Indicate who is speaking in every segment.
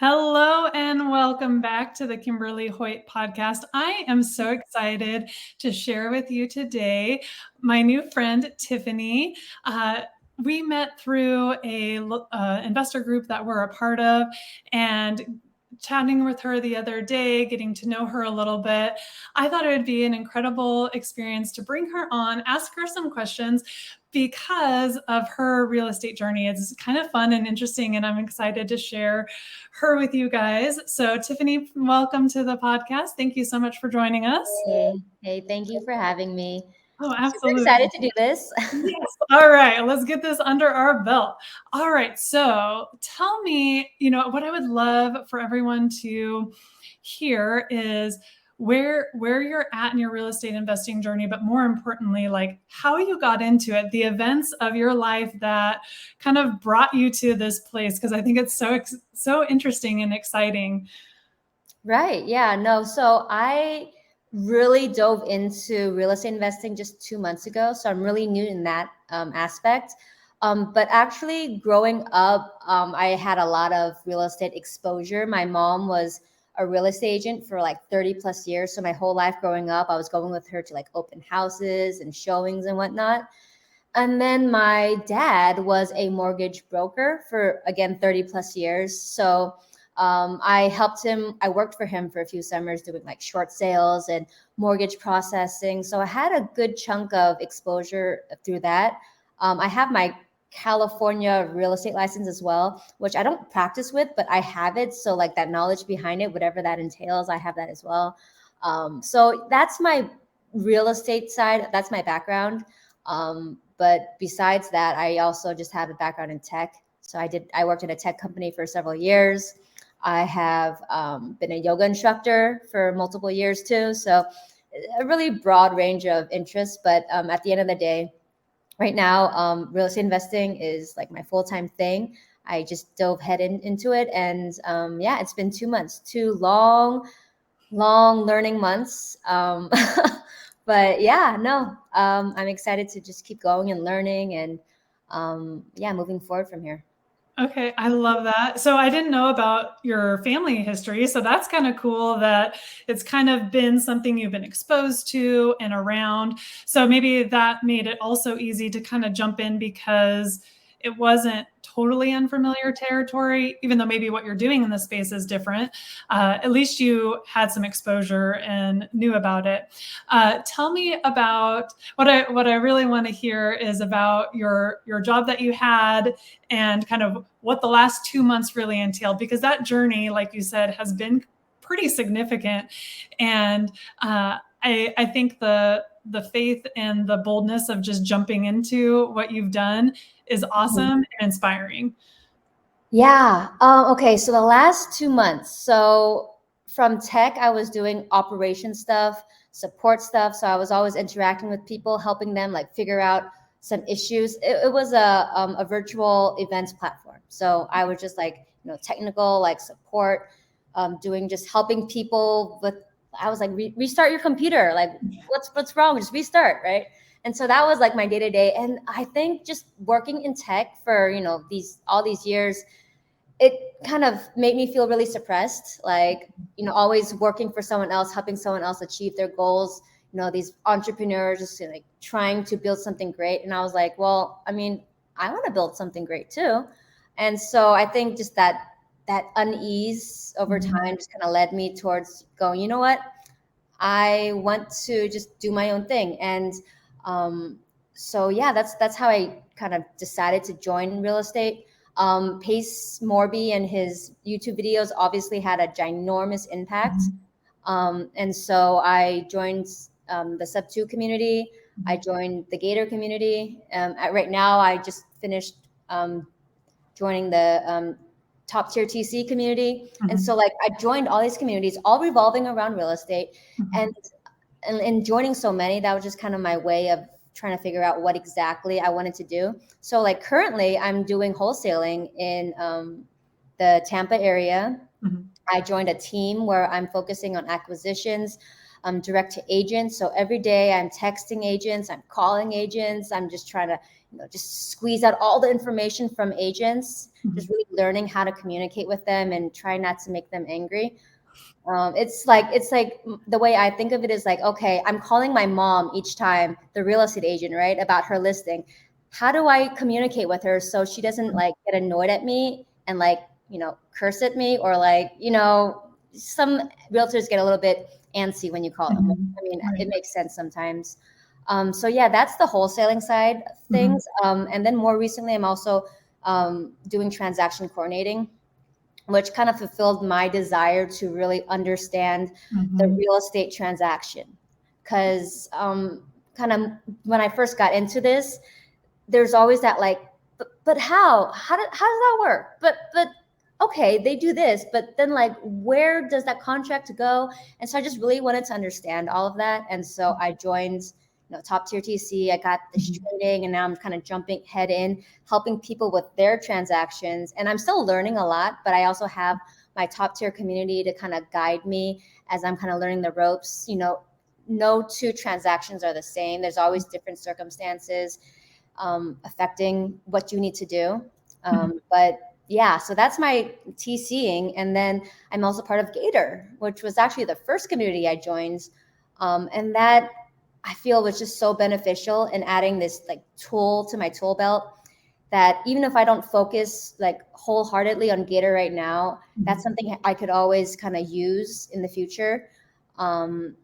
Speaker 1: Hello and welcome back to the Kimberly Hoyt podcast. I am so excited to share with you today my new friend, Tiffany. We met through a investor group that we're a part of, and chatting with her the other day, getting to know her a little bit, I thought it would be an incredible experience to bring her on, ask her some questions because of her real estate journey. It's kind of fun and interesting, and I'm excited to share her with you guys. So, Tiffany, welcome to the podcast. Thank you so much for joining us.
Speaker 2: Hey, thank you for having me.
Speaker 1: Oh,
Speaker 2: Super
Speaker 1: absolutely.
Speaker 2: excited to do this.
Speaker 1: Yes. All right, let's get this under our belt. All right, so tell me, what I would love for everyone to hear is where you're at in your real estate investing journey, but more importantly, like how you got into it, the events of your life that kind of brought you to this place, because I think it's so interesting and exciting.
Speaker 2: Right. Yeah. No. So I really dove into real estate investing just 2 months ago. So I'm really new in that aspect. But actually, growing up, I had a lot of real estate exposure. My mom was a real estate agent for like 30 plus years. So my whole life growing up, I was going with her to like open houses and showings and whatnot. And then my dad was a mortgage broker for, again, 30 plus years. So I helped him. I worked for him for a few summers doing like short sales and mortgage processing. So I had a good chunk of exposure through that. I have my California real estate license as well, which I don't practice with, but I have it. So like that knowledge behind it, whatever that entails, I have that as well. So that's my real estate side. That's my background. But besides that, I also just have a background in tech. So I worked in a tech company for several years. I have been a yoga instructor for multiple years too. So a really broad range of interests. But at the end of the day, right now, real estate investing is like my full-time thing. I just dove into it. And yeah, it's been 2 months, 2 long learning months. But yeah, no, I'm excited to just keep going and learning and yeah, moving forward from here.
Speaker 1: Okay, I love that. So I didn't know about your family history. So that's kind of cool that it's kind of been something you've been exposed to and around. So maybe that made it also easy to kind of jump in because it wasn't totally unfamiliar territory, even though maybe what you're doing in the space is different. At least you had some exposure and knew about it. Tell me about what I really want to hear is about your job that you had and kind of what the last 2 months really entailed, because that journey, like you said, has been pretty significant. And I think the faith and the boldness of just jumping into what you've done is awesome and inspiring.
Speaker 2: Yeah. Okay. So the last 2 months. So from tech, I was doing operation stuff, support stuff. So I was always interacting with people, helping them like figure out some issues. It was a virtual events platform. So I was just like, technical, like support, doing just helping people with, I was like, restart your computer. Like what's wrong? Just restart. Right. And so that was like my day to day. And I think just working in tech for, all these years, it kind of made me feel really suppressed, like, always working for someone else, helping someone else achieve their goals, these entrepreneurs just like trying to build something great. And I was like, well, I mean, I want to build something great too. And so I think just that unease over time just kind of led me towards going, you know what? I want to just do my own thing. And so yeah, that's how I kind of decided to join real estate. Pace Morby and his YouTube videos obviously had a ginormous impact. And so I joined the Sub 2 community. I joined the Gator community. Right now, I just finished joining the top tier TC community. And so like I joined all these communities, all revolving around real estate. And joining so many, that was just kind of my way of trying to figure out what exactly I wanted to do. So like currently I'm doing wholesaling in the Tampa area. I joined a team where I'm focusing on acquisitions. direct to agents. So every day I'm texting agents, I'm calling agents, I'm just trying to, just squeeze out all the information from agents, just really learning how to communicate with them and try not to make them angry. It's like the way I think of it is like, okay, I'm calling my mom each time, the real estate agent, right, about her listing. How do I communicate with her so she doesn't like get annoyed at me and like, curse at me, or like, some realtors get a little bit antsy when you call them. I mean, it makes sense sometimes. So yeah, that's the wholesaling side of things. And then more recently, I'm also doing transaction coordinating, which kind of fulfilled my desire to really understand the real estate transaction. Because kind of when I first got into this, there's always that like, but how does that work? But okay, they do this, but then like, where does that contract go? And so I just really wanted to understand all of that. And so I joined, top tier TC. I got this training, and now I'm kind of jumping head in, helping people with their transactions. And I'm still learning a lot, but I also have my top tier community to kind of guide me as I'm kind of learning the ropes. No two transactions are the same. There's always different circumstances affecting what you need to do. But yeah, so that's my TCing. And then I'm also part of Gator, which was actually the first community I joined. And that I feel was just so beneficial in adding this like tool to my tool belt, that even if I don't focus like wholeheartedly on Gator right now, that's something I could always kind of use in the future. And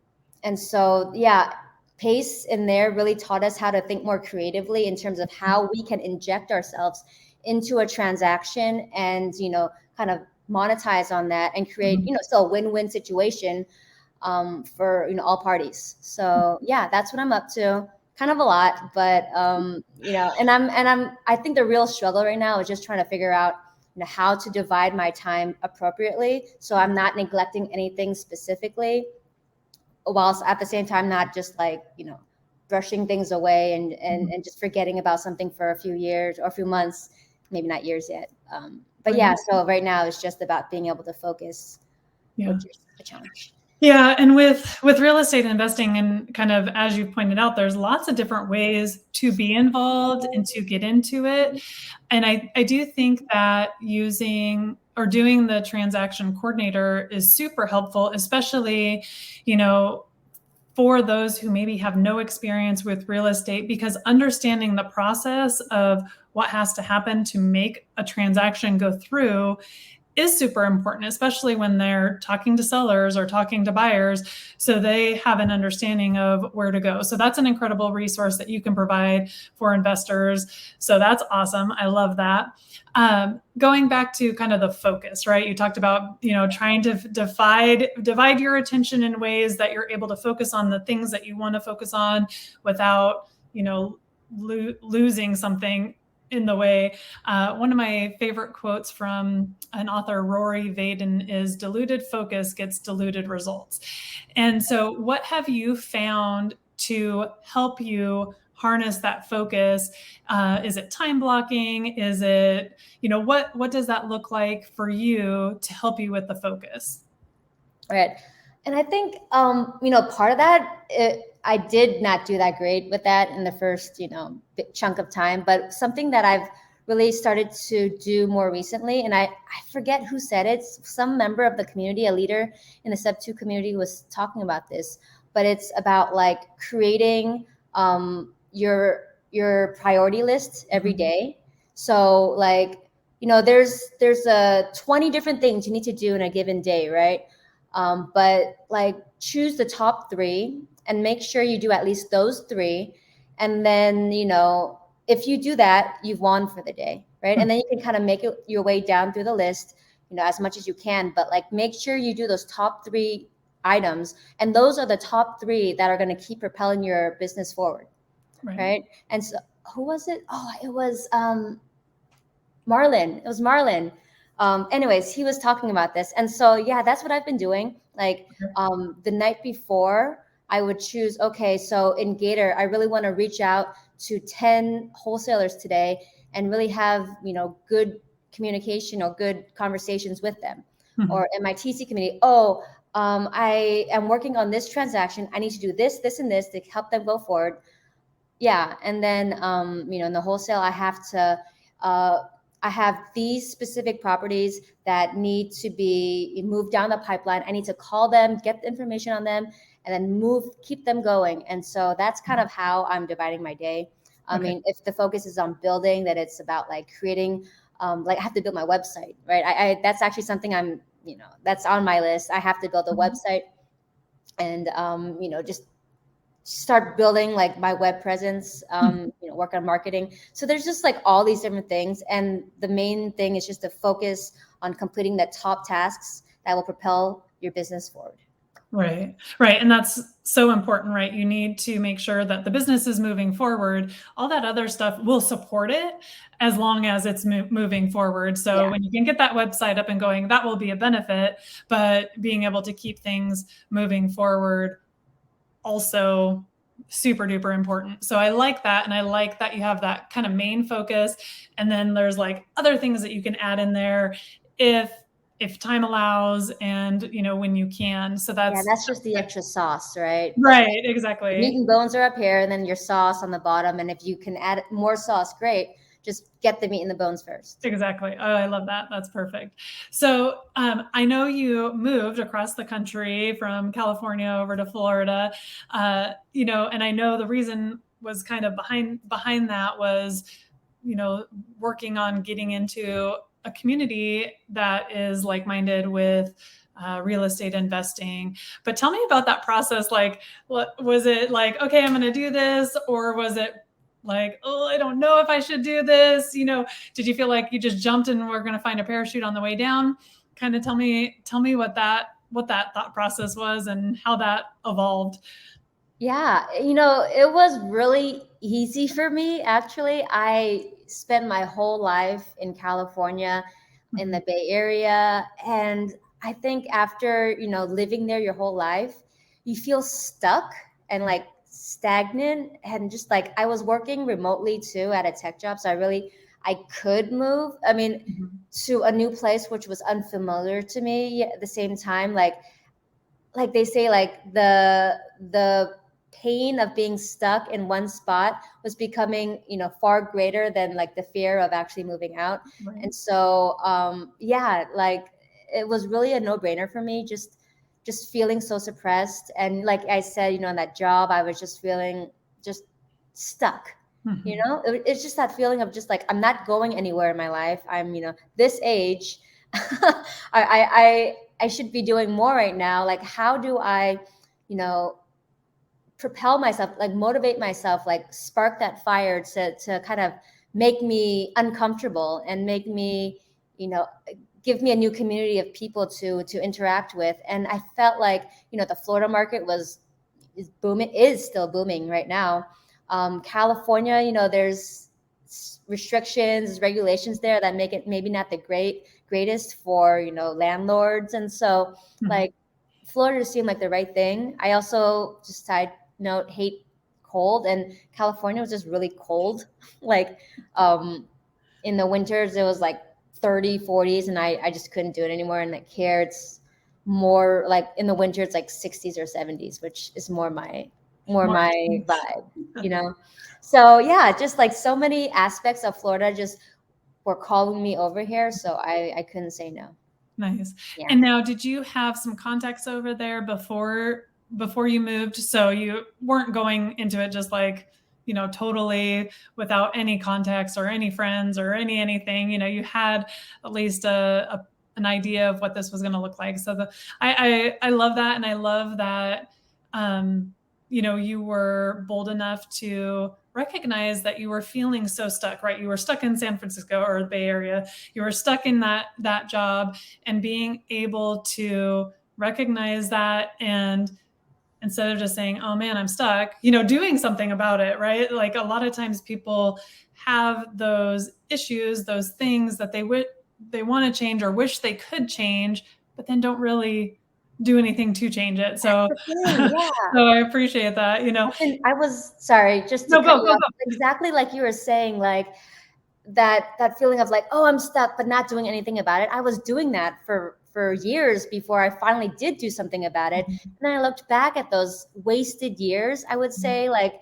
Speaker 2: so, yeah, Pace in there really taught us how to think more creatively in terms of how we can inject ourselves into a transaction and, kind of monetize on that and create, still a win-win situation for, all parties. So yeah, that's what I'm up to. Kind of a lot, but I think the real struggle right now is just trying to figure out, how to divide my time appropriately, so I'm not neglecting anything specifically, whilst at the same time not just like, brushing things away and just forgetting about something for a few years or a few months, maybe not years yet. But yeah, so right now it's just about being able to focus, which is a challenge.
Speaker 1: Yeah, and with real estate investing, and kind of as you pointed out, there's lots of different ways to be involved and to get into it. And I do think that using or doing the transaction coordinator is super helpful, especially, for those who maybe have no experience with real estate, because understanding the process of what has to happen to make a transaction go through is super important, especially when they're talking to sellers or talking to buyers, so they have an understanding of where to go. So that's an incredible resource that you can provide for investors. So that's awesome. I love that. Going back to kind of the focus, right? You talked about, trying to divide your attention in ways that you're able to focus on the things that you want to focus on without, losing something in the way. One of my favorite quotes from an author, Rory Vaden, is "Diluted focus gets diluted results." And so what have you found to help you harness that focus? Is it time blocking? Is it, what does that look like for you to help you with the focus?
Speaker 2: Right. And I think, part of that, I did not do that great with that in the first, chunk of time, but something that I've really started to do more recently, and I forget who said it, some member of the community, a leader in the Sub 2 community was talking about this, but it's about like creating your priority list every day. So like, there's 20 different things you need to do in a given day, right? But like choose the top 3 and make sure you do at least those 3. And then, if you do that, you've won for the day, right? And then you can kind of make it your way down through the list, as much as you can, but like make sure you do those top 3 items. And those are the top 3 that are going to keep propelling your business forward. Right. And so who was it? Oh, it was Marlon. It was Marlon. Anyways, he was talking about this. And so, yeah, that's what I've been doing. Like the night before, I would choose, okay, so in Gator, I really want to reach out to 10 wholesalers today and really have, good communication or good conversations with them. Or in my TC community, I am working on this transaction. I need to do this, this, and this to help them go forward. Yeah, and then in the wholesale, uh, I have these specific properties that need to be moved down the pipeline. I need to call them, get the information on them, and then keep them going. And so that's kind of how I'm dividing my day. I
Speaker 1: Okay.
Speaker 2: mean, if the focus is on building, that it's about like creating, like I have to build my website, right? I that's actually something that's on my list. I have to build a
Speaker 1: Mhm.
Speaker 2: website and just start building like my web presence, work on marketing. So there's just like all these different things. And the main thing is just to focus on completing the top tasks that will propel your business forward.
Speaker 1: Right, right. And that's so important, right? You need to make sure that the business is moving forward. All that other stuff will support it as long as it's moving forward. So
Speaker 2: Yeah.
Speaker 1: when you can get that website up and going, that will be a benefit. But being able to keep things moving forward also super duper important. So I like that. And I like that you have that kind of main focus. And then there's like other things that you can add in there if time allows and when you can. So
Speaker 2: Yeah,
Speaker 1: that's
Speaker 2: that's just the extra sauce, right?
Speaker 1: right,
Speaker 2: The meat
Speaker 1: exactly.
Speaker 2: and bones are up here and then your sauce on the bottom. And if you can add more sauce, great. Just get the meat and the bones first.
Speaker 1: Exactly. Oh, I love that. That's perfect. So I know you moved across the country from California over to Florida, and I know the reason was kind of behind that was, working on getting into a community that is like-minded with real estate investing. But tell me about that process. Like, what was it like? Okay, I'm going to do this, or was it like, oh, I don't know if I should do this? Did you feel like you just jumped and were going to find a parachute on the way down? Kind of tell me what that thought process was and how that evolved.
Speaker 2: Yeah, it was really easy for me, actually. I spent my whole life in California, in
Speaker 1: Mhm.
Speaker 2: the Bay Area, and I think after, living there your whole life, you feel stuck and like stagnant and just like I was working remotely too at a tech job, so I could move. I mean,
Speaker 1: Mhm.
Speaker 2: to a new place which was unfamiliar to me at the same time, like they say, like the pain of being stuck in one spot was becoming far greater than like the fear of actually moving out.
Speaker 1: Right.
Speaker 2: And so yeah, like it was really a no-brainer for me, just feeling so suppressed. And like I said, in that job I was just feeling just stuck.
Speaker 1: Mhm.
Speaker 2: It's just that feeling of just like I'm not going anywhere in my life. I'm this age. I should be doing more right now. Like, how do I, you know, propel myself, like motivate myself, like spark that fire to kind of make me uncomfortable and make me, you know, give me a new community of people to interact with. And I felt like, the Florida market is booming, is still booming right now. California, there's restrictions, regulations there that make it maybe not the greatest for landlords, and so
Speaker 1: Mhm.
Speaker 2: like Florida seemed like the right thing. I also just side note hate cold, and California was just really cold. Like um, in the winters it was like 30, 40s, and I just couldn't do it anymore. And like here it's more like in the winter it's like 60s or 70s, which is more
Speaker 1: More
Speaker 2: my
Speaker 1: intense.
Speaker 2: vibe. So yeah, just like so many aspects of Florida just were calling me over here, so I couldn't say no.
Speaker 1: Nice.
Speaker 2: Yeah.
Speaker 1: And now, did you have some contacts over there before you moved? So you weren't going into it just like, totally without any contacts or any friends or anything. You had at least an idea of what this was going to look like. So I love that, and I love that you were bold enough to recognize that you were feeling so stuck, right? You were stuck in San Francisco or the Bay Area. You were stuck in that job, and being able to recognize that, and instead of just saying, oh man, I'm stuck, doing something about it, right? Like a lot of times people have those issues, those things that they want to change or wish they could change, but then don't really do anything to change it.
Speaker 2: That's
Speaker 1: So
Speaker 2: the thing. Yeah.
Speaker 1: so I appreciate that.
Speaker 2: I was sorry, just to
Speaker 1: No,
Speaker 2: cut
Speaker 1: go,
Speaker 2: you
Speaker 1: go,
Speaker 2: off.
Speaker 1: go.
Speaker 2: Exactly like you were saying, like that feeling of like, oh, I'm stuck, but not doing anything about it. I was doing that for years before I finally did do something about it. And I looked back at those wasted years. I would say, like,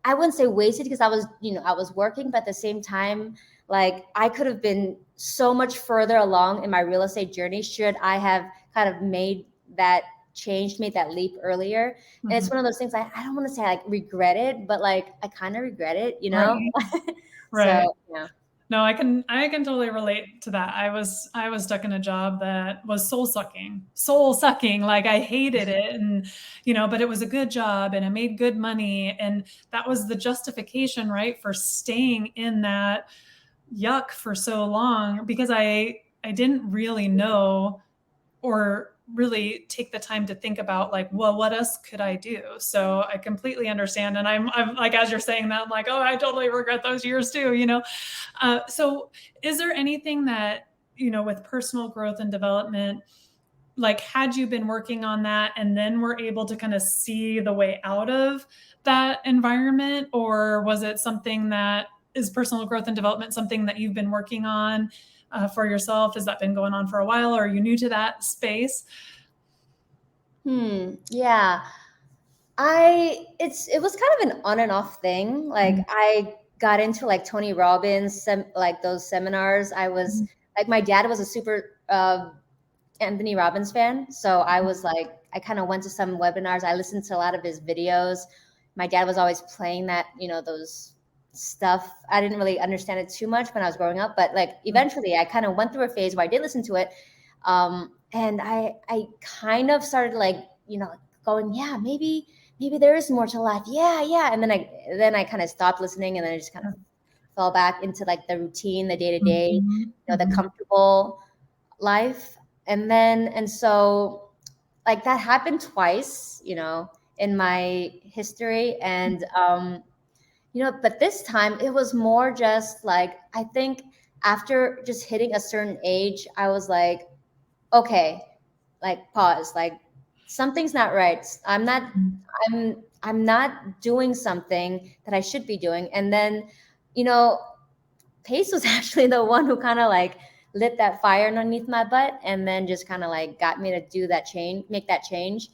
Speaker 2: I wouldn't say wasted because I was, I was working, but at the same time, like, I could have been so much further along in my real estate journey should I have kind of made that change, made that leap earlier. And it's one of those things I don't want to say like regret it, but like I kind of regret it,
Speaker 1: Right. Right.
Speaker 2: So yeah.
Speaker 1: No, I can totally relate to that. I was stuck in a job that was soul sucking. Like I hated it, and but it was a good job, and I made good money, and that was the justification, right, for staying in that yuck for so long because I didn't really know or really take the time to think about like, well, what else could I do? So I completely understand. And I'm like, as you're saying that, I'm like, oh, I totally regret those years too. So is there anything that, with personal growth and development, like had you been working on that and then were able to kind of see the way out of that environment? Or was it something that is personal growth and development, something that you've been working on for yourself? Has that been going on for a while, or are you new to that space?
Speaker 2: Yeah. It was kind of an on and off thing. Like I got into like Tony Robbins, like those seminars. I was like, my dad was a super Anthony Robbins fan. So I was like, I kind of went to some webinars. I listened to a lot of his videos. My dad was always playing that, those stuff. I didn't really understand it too much when I was growing up, but like eventually I kind of went through a phase where I did listen to it. And I kind of started like, going, yeah, maybe there is more to life. Yeah, yeah. And then I kind of stopped listening, and then I just kind of fell back into like the routine, the day to day, the comfortable life. And so like that happened twice, in my history. And but this time it was more just like, I think after just hitting a certain age, I was like, okay, like pause, like something's not right. I'm not doing something that I should be doing. And then, Pace was actually the one who kind of like lit that fire underneath my butt, and then just kind of like got me to do that change, make that change.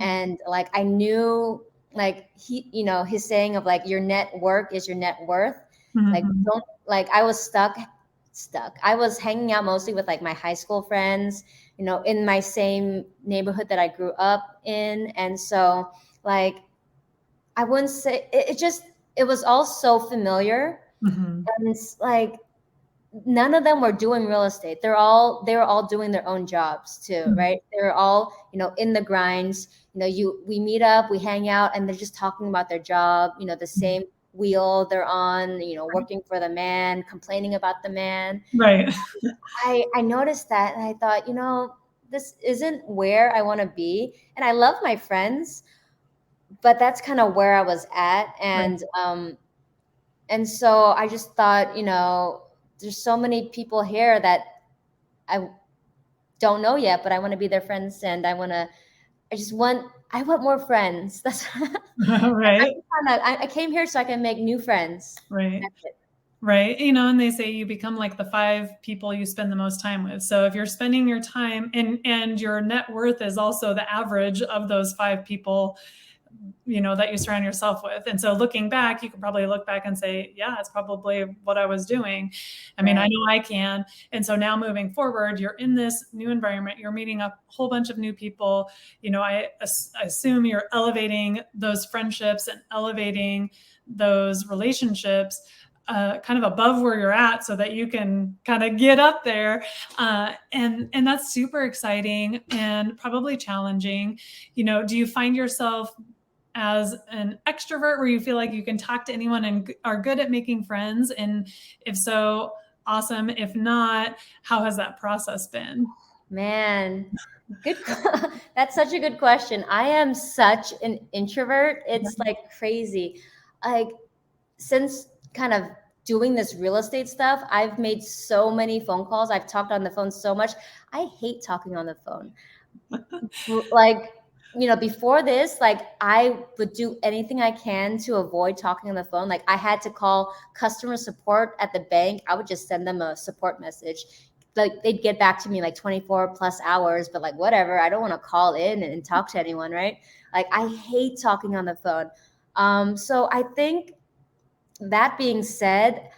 Speaker 2: And like I knew, like his saying of like, your net worth is your net worth. Like don't, like I was stuck. I was hanging out mostly with like my high school friends, in my same neighborhood that I grew up in. And so like I wouldn't say it was all so familiar. And it's like none of them were doing real estate. They were all doing their own jobs too, right? They were all, in the grinds. We meet up, we hang out, and they're just talking about their job, the same wheel they're on, working for the man, complaining about the man.
Speaker 1: Right.
Speaker 2: I noticed that, and I thought, this isn't where I want to be. And I love my friends, but that's kind of where I was at. And so I just thought, there's so many people here that I don't know yet, but I want to be their friends, and I want more friends. That's
Speaker 1: Right.
Speaker 2: I came here so I can make new friends.
Speaker 1: Right.
Speaker 2: That's it.
Speaker 1: Right. And they say you become like the 5 people you spend the most time with. So if you're spending your time and your net worth is also the average of those 5 people, that you surround yourself with. And so looking back, you could probably look back and say, yeah, it's probably what I was doing. I mean, I know I can. And so now moving forward, you're in this new environment, you're meeting a whole bunch of new people. I assume you're elevating those friendships and elevating those relationships kind of above where you're at so that you can kind of get up there. And that's super exciting and probably challenging. Do you find yourself as an extrovert where you feel like you can talk to anyone and are good at making friends? And if so, awesome. If not, how has that process been?
Speaker 2: Man, good. That's such a good question. I am such an introvert. It's like crazy. Like since kind of doing this real estate stuff, I've made so many phone calls. I've talked on the phone so much. I hate talking on the phone. Like before this, like I would do anything I can to avoid talking on the phone. Like I had to call customer support at the bank. I would just send them a support message. Like they'd get back to me like 24 plus hours, but like whatever. I don't want to call in and talk to anyone, right? Like I hate talking on the phone. So I think that being said,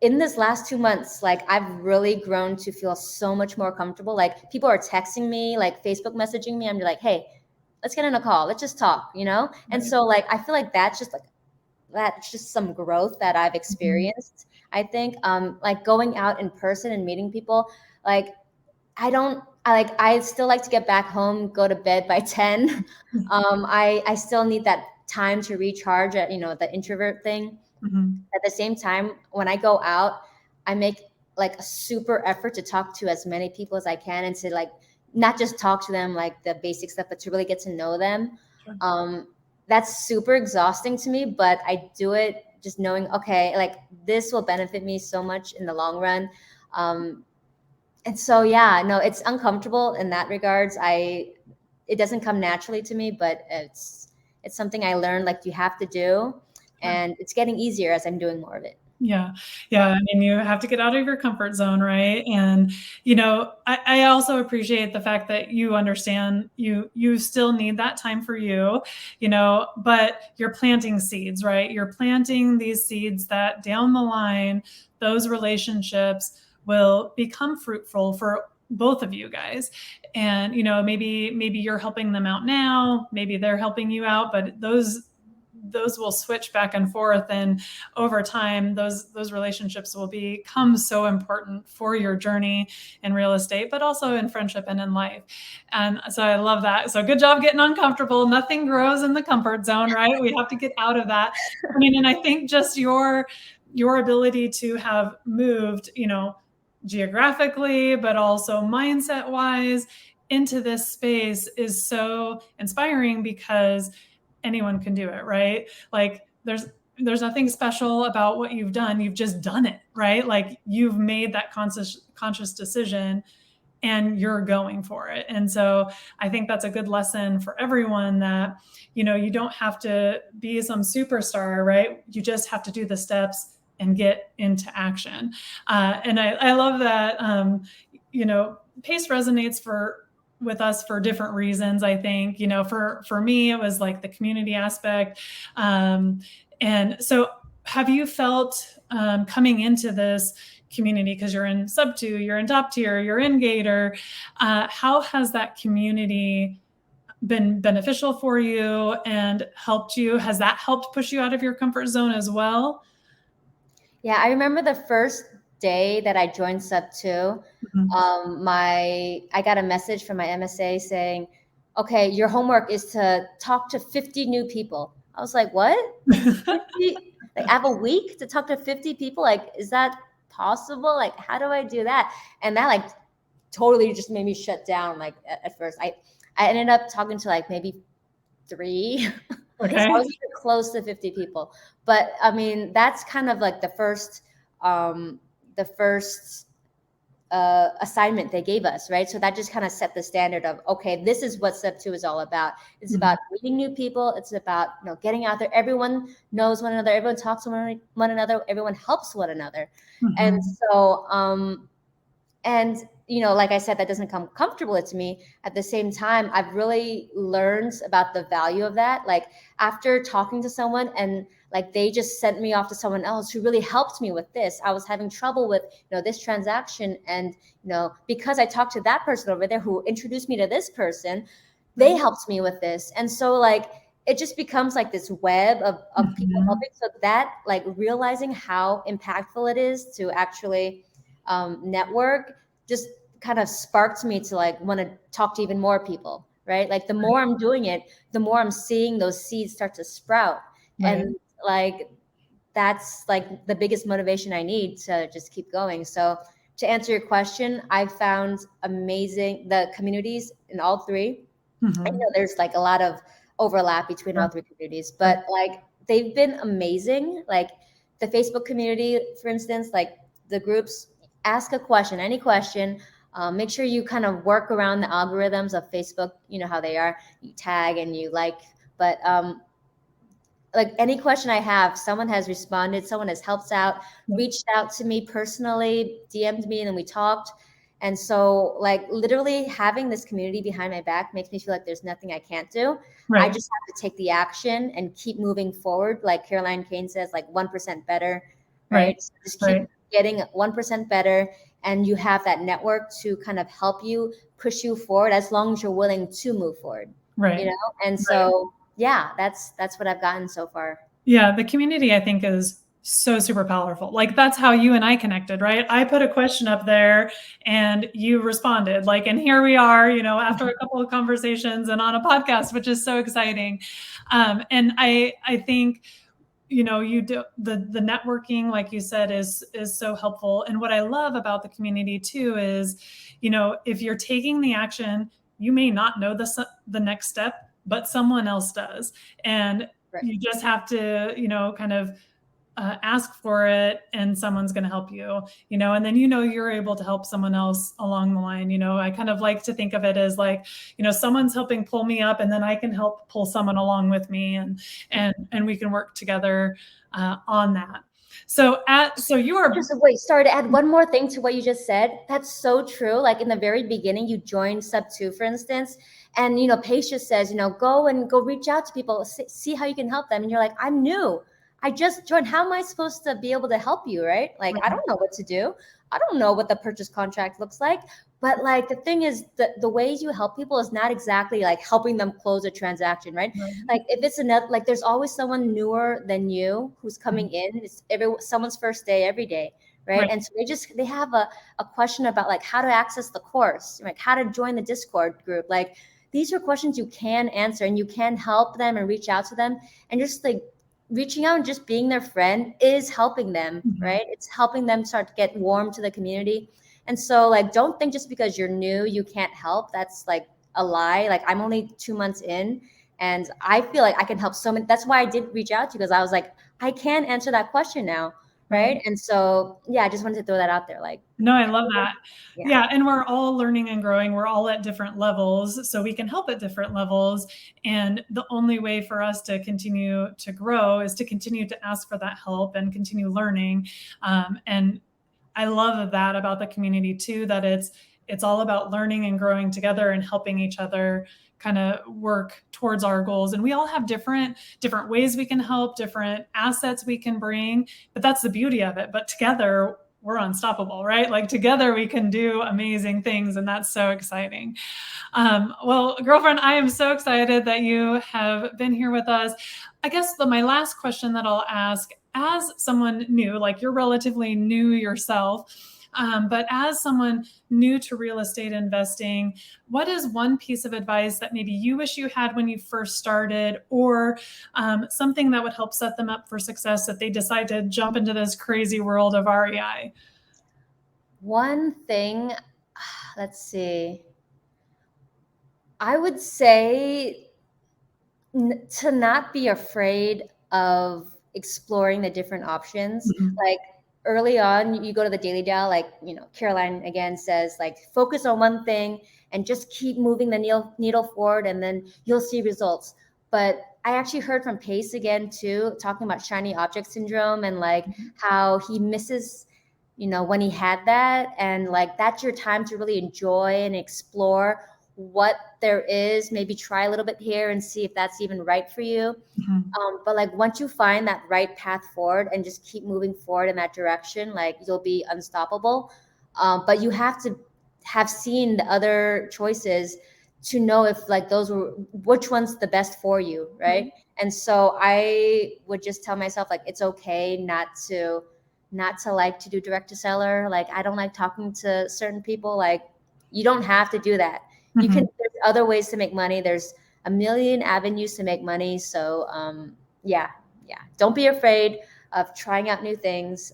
Speaker 2: in this last 2 months, like I've really grown to feel so much more comfortable. Like people are texting me, like Facebook messaging me. I'm like, hey, let's get on a call. Let's just talk, And
Speaker 1: Right.
Speaker 2: so like I feel like that's just some growth that I've
Speaker 1: Mhm.
Speaker 2: experienced. I think like going out in person and meeting people, like I still like to get back home, go to bed by 10. I still need that time to recharge at, the introvert thing.
Speaker 1: Mhm.
Speaker 2: At the same time, when I go out, I make like a super effort to talk to as many people as I can and to like not just talk to them like the basic stuff, but to really get to know them.
Speaker 1: Sure.
Speaker 2: Um, that's super exhausting to me, but I do it just knowing, okay, like this will benefit me so much in the long run. Um, and so, yeah, no, it's uncomfortable in that regards. It doesn't come naturally to me, but it's something I learned like you have to do,
Speaker 1: Sure.
Speaker 2: and it's getting easier as I'm doing more of it.
Speaker 1: Yeah. Yeah. I mean, you have to get out of your comfort zone, right? And, I also appreciate the fact that you understand you still need that time for you, but you're planting seeds, right? You're planting these seeds that down the line, those relationships will become fruitful for both of you guys. And, maybe you're helping them out now, maybe they're helping you out, but those will switch back and forth, and over time those relationships will become so important for your journey in real estate, but also in friendship and in life. And so I love that. So good job getting uncomfortable. Nothing grows in the comfort zone, right? We have to get out of that. I mean, and I think just your ability to have moved, geographically, but also mindset wise into this space is so inspiring, because anyone can do it, right? Like there's nothing special about what you've done. You've just done it, right? Like you've made that conscious decision and you're going for it. And so I think that's a good lesson for everyone, that, you don't have to be some superstar, right? You just have to do the steps and get into action. And I love that, pace resonates with us for different reasons. I think, for me, it was like the community aspect. And so have you felt, coming into this community, because you're in sub 2, you're in top tier, you're in Gator, how has that community been beneficial for you and helped you? Has that helped push you out of your comfort zone as well?
Speaker 2: Yeah, I remember the first day that I joined Sub 2.
Speaker 1: Mhm.
Speaker 2: I got a message from my MSA saying, "Okay, your homework is to talk to 50 new people." I was like, "What? 50? Like I have a week to talk to 50 people? Like, is that possible? Like, how do I do that?" And that like totally just made me shut down. Like at first, I ended up talking to like maybe three. So I
Speaker 1: Okay.
Speaker 2: was even close to 50 people. But I mean, that's kind of like um, the first assignment they gave us, right? So that just kind of set the standard of, okay, this is what step 2 is all about. It's
Speaker 1: Mhm.
Speaker 2: about meeting new people. It's about, getting out there. Everyone knows one another. Everyone talks to one another. Everyone helps one another. And
Speaker 1: Mhm.
Speaker 2: so, and like I said, that doesn't come comfortable to me. At the same time, I've really learned about the value of that. Like after talking to someone and like they just sent me off to someone else who really helped me with this. I was having trouble with this transaction, and because I talked to that person over there who introduced me to this person, they
Speaker 1: Right.
Speaker 2: helped me with this. And so like it just becomes like this web of people
Speaker 1: Mhm.
Speaker 2: helping. So that like realizing how impactful it is to actually network just kind of sparked me to like want to talk to even more people, right? Like the more I'm doing it, the more I'm seeing those seeds start to sprout.
Speaker 1: Right.
Speaker 2: And like that's like the biggest motivation I need to just keep going. So to answer your question, I found amazing the communities in all three. I
Speaker 1: Mhm.
Speaker 2: know there's like a lot of overlap between all
Speaker 1: Sure.
Speaker 2: three communities,
Speaker 1: Sure.
Speaker 2: but like they've been amazing. Like the Facebook community, for instance, like the groups, ask a question, any question. Make sure you kind of work around the algorithms of Facebook. You know how they are. You tag and you like, but like any question I have, someone has responded, someone has helped out, reached out to me personally, DM'd me, and then we talked. And so, like, literally having this community behind my back makes me feel like there's nothing I can't do. I just have to take the action and keep moving forward. Like Caroline Kane says, like 1% better, right? So just keep getting 1% better. And you have that network to kind of help you push you forward as long as you're willing to move forward, you know? And so, yeah, that's what I've gotten so far.
Speaker 1: Yeah, the community I think is so super powerful. Like that's how you and I connected, right? I put a question up there and you responded. Like, and here we are, you know, after a couple of conversations and on a podcast, which is so exciting. And I think, you know, you do the networking, like you said, is so helpful. And what I love about the community too is, you know, if you're taking the action, you may not know the next step, but someone else does. And you just have to, you know, kind of ask for it and someone's going to help you, you know, and then, you know, you're able to help someone else along the line. You know, I kind of like to think of it as like, you know, someone's helping pull me up and then I can help pull someone along with me and we can work together on that. So you are
Speaker 2: just wait, sorry to add one more thing to what you just said. That's so true. Like in the very beginning, you joined Sub 2, for instance, and you know, Paige just says, you know, go reach out to people, see how you can help them. And you're like, I'm new. I just joined. How am I supposed to be able to help you, right? Like, I don't know what to do. I don't know what the purchase contract looks like. But like the thing is that the ways you help people is not exactly like helping them close a transaction, right? Like if it's another, like there's always someone newer than you who's coming in. It's someone's first day every day, right? And so they have a question about like how to access the course, like how to join the Discord group. Like these are questions you can answer and you can help them and reach out to them, and just like reaching out and just being their friend is helping them, right? It's helping them start to get warm to the community. And so like, don't think just because you're new, you can't help. That's like a lie. Like I'm only 2 months in and I feel like I can help so many. That's why I did reach out to you, because I was like, I can answer that question now. Right. And so, yeah, I just wanted to throw that out there. Like,
Speaker 1: no, I love that. Yeah. And we're all learning and growing. We're all at different levels, so we can help at different levels. And the only way for us to continue to grow is to continue to ask for that help and continue learning. And I love that about the community too, that it's all about learning and growing together and helping each other kind of work towards our goals. And we all have different ways we can help, different assets we can bring, but that's the beauty of it. But together we're unstoppable, right? Like together we can do amazing things, and that's so exciting. Well, girlfriend, I am so excited that you have been here with us. I guess my last question that I'll ask, as someone new, like you're relatively new yourself, but as someone new to real estate investing, what is one piece of advice that maybe you wish you had when you first started, or something that would help set them up for success if they decide to jump into this crazy world of REI?
Speaker 2: One thing, let's see. I would say to not be afraid of exploring the different options. Like early on, you go to the daily dial, like, you know, Caroline again says, like, focus on one thing and just keep moving the needle forward, and then you'll see results. But I actually heard from Pace again too, talking about shiny object syndrome and like how he misses, you know, when he had that, and like that's your time to really enjoy and explore what there is. Maybe try a little bit here and see if that's even right for you. But like once you find that right path forward and just keep moving forward in that direction, like you'll be unstoppable. But you have to have seen the other choices to know if like which one's the best for you, right? And so I would just tell myself like it's okay not to like to do direct to seller. Like I don't like talking to certain people. Like you don't have to do that. You can, there's other ways to make money. There's a million avenues to make money. So yeah. Don't be afraid of trying out new things.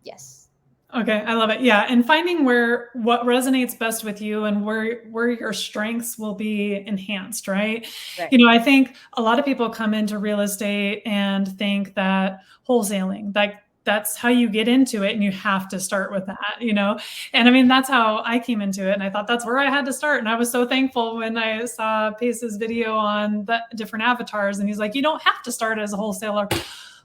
Speaker 2: Yes.
Speaker 1: Okay, I love it. Yeah, and finding what resonates best with you and where your strengths will be enhanced, right? You know, I think a lot of people come into real estate and think that wholesaling, like that's how you get into it, and you have to start with that, you know? And I mean, that's how I came into it. And I thought that's where I had to start. And I was so thankful when I saw Pace's video on the different avatars. And he's like, you don't have to start as a wholesaler.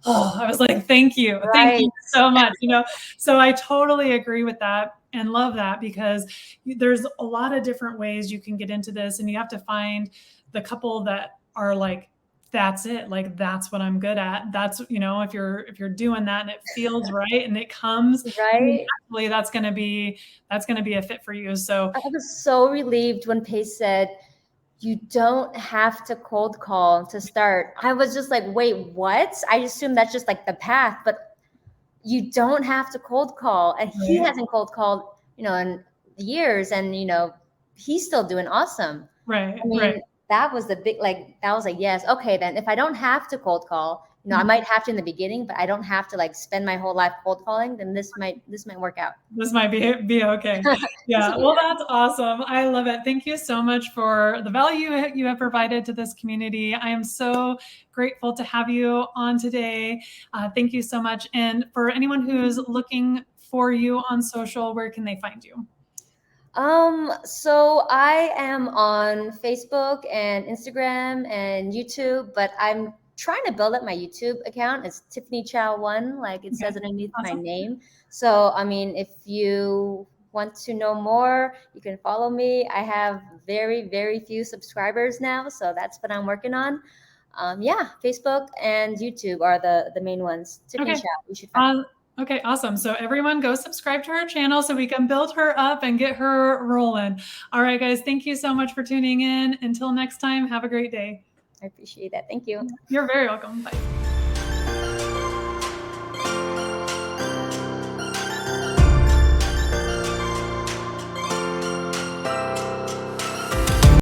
Speaker 1: Oh, I was like, thank you. Thank
Speaker 2: Right.
Speaker 1: you so much. You know, so I totally agree with that and love that, because there's a lot of different ways you can get into this, and you have to find the couple that are like, that's it, like that's what I'm good at. That's, you know, if you're doing that and it feels right and it comes
Speaker 2: Right.
Speaker 1: naturally, that's going to be a fit for you. So
Speaker 2: I was so relieved when Pace said, you don't have to cold call to start. I was just like, wait, what? I assumed that's just like the path, but you don't have to cold call. And he
Speaker 1: right,
Speaker 2: hasn't cold called, in years, and he's still doing awesome.
Speaker 1: right,
Speaker 2: I
Speaker 1: right.
Speaker 2: mean, that was the big, like, that was like, yes, okay, then if I don't have to cold call, I might have to in the beginning, but I don't have to like spend my whole life cold calling, then this might work out.
Speaker 1: This might be okay. Yeah. Well, that's awesome. I love it. Thank you so much for the value you have provided to this community. I am so grateful to have you on today. Thank you so much. And for anyone who's looking for you on social, where can they find you?
Speaker 2: So I am on Facebook and Instagram and YouTube, but I'm trying to build up my YouTube account. It's Tiffany Chau 1, like it says
Speaker 1: Okay.
Speaker 2: underneath my
Speaker 1: Awesome.
Speaker 2: name. So, I mean, if you want to know more, you can follow me. I have very, very few subscribers now, so that's what I'm working on. Yeah, Facebook and YouTube are the main ones. Tiffany
Speaker 1: Okay.
Speaker 2: Chau, you should find.
Speaker 1: Okay, awesome. So everyone go subscribe to her channel so we can build her up and get her rolling. All right, guys, thank you so much for tuning in. Until next time, have a great day.
Speaker 2: I appreciate that. Thank you.
Speaker 1: You're very welcome. Bye.